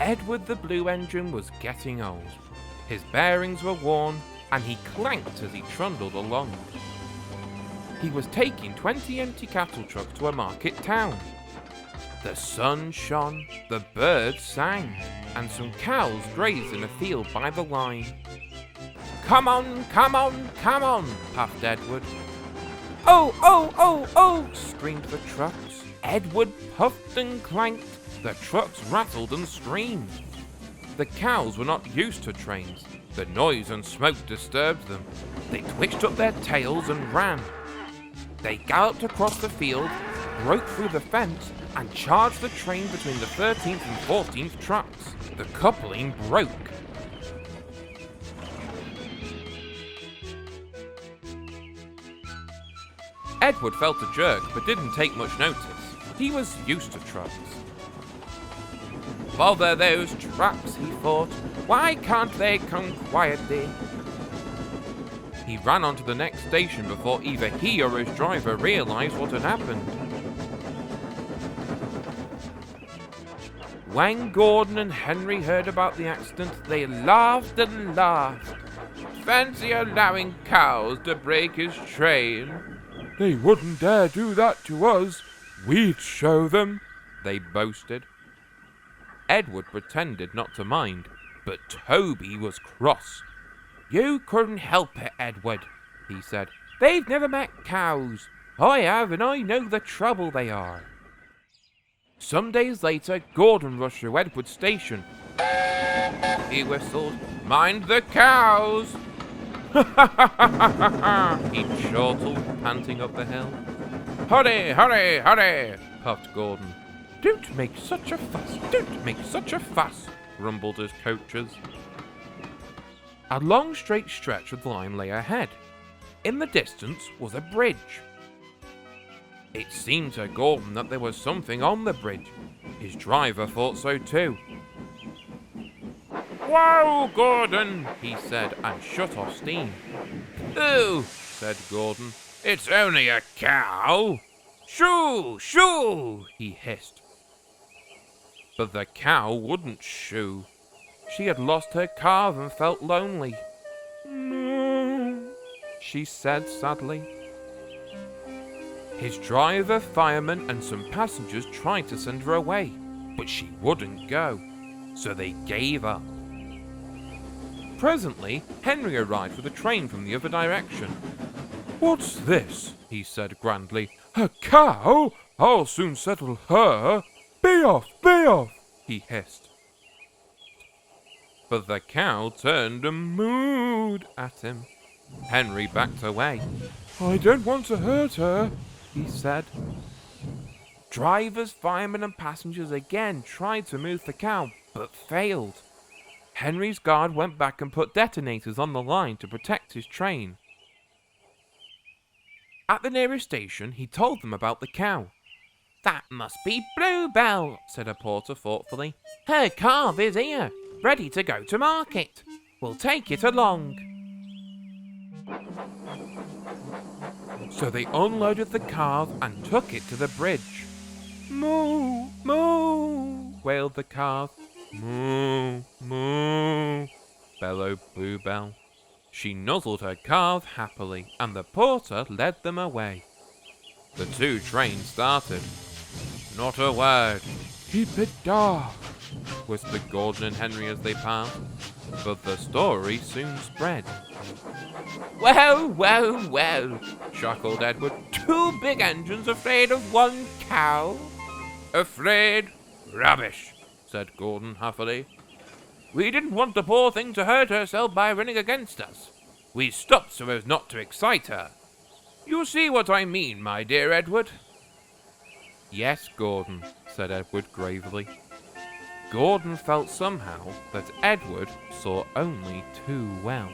Edward the Blue Engine was getting old. His bearings were worn, and he clanked as he trundled along. He was taking 20 empty cattle trucks to a market town. The sun shone, the birds sang, and some cows grazed in a field by the line. "Come on, come on, come on," puffed Edward. "Oh, oh, oh, oh," screamed the trucks. Edward puffed and clanked. The trucks rattled and screamed. The cows were not used to trains. The noise and smoke disturbed them. They twitched up their tails and ran. They galloped across the field, broke through the fence, and charged the train between the 13th and 14th trucks. The coupling broke. Edward felt a jerk, but didn't take much notice. He was used to trucks. "Bother those trucks," he thought. "Why can't they come quietly?" He ran on to the next station before either he or his driver realized what had happened. When Gordon and Henry heard about the accident, they laughed and laughed. "Fancy allowing cows to break his train." "They wouldn't dare do that to us. We'd show them," they boasted. Edward pretended not to mind, but Toby was cross. "You couldn't help it, Edward," he said. "They've never met cows. I have, and I know the trouble they are." Some days later, Gordon rushed through Edward's station. He whistled, "Mind the cows!" He chortled, panting up the hill. "Hurry, hurry, hurry!" puffed Gordon. "Don't make such a fuss, don't make such a fuss," rumbled his coaches. A long straight stretch of the line lay ahead. In the distance was a bridge. It seemed to Gordon that there was something on the bridge. His driver thought so too. "Whoa, Gordon," he said, and shut off steam. "Oh," said Gordon, "it's only a cow." "Shoo, shoo," he hissed. But the cow wouldn't shoo. She had lost her calf and felt lonely. "No," she said sadly. His driver, fireman, and some passengers tried to send her away, but she wouldn't go, so they gave up. Presently, Henry arrived with a train from the other direction. "What's this?" he said grandly. "A cow? I'll soon settle her. Be off, he hissed. But the cow turned and mooed at him. Henry backed away. "I don't want to hurt her," he said. Drivers, firemen, and passengers again tried to move the cow, but failed. Henry's guard went back and put detonators on the line to protect his train. At the nearest station, he told them about the cow. "That must be Bluebell," said a porter thoughtfully. "Her calf is here, ready to go to market. We'll take it along." So they unloaded the calf and took it to the bridge. "Moo, moo," wailed the calf. "Moo, moo," bellowed Bluebell. She nuzzled her calf happily, and the porter led them away. The two trains started. "Not a word. Keep it dark," whispered Gordon and Henry as they passed. But the story soon spread. "Well, well, well," chuckled Edward. "Two big engines afraid of one cow?" "Afraid? Rubbish," said Gordon huffily. "We didn't want the poor thing to hurt herself by running against us. We stopped so as not to excite her. You see what I mean, my dear Edward?" "Yes, Gordon," said Edward gravely. Gordon felt somehow that Edward saw only too well.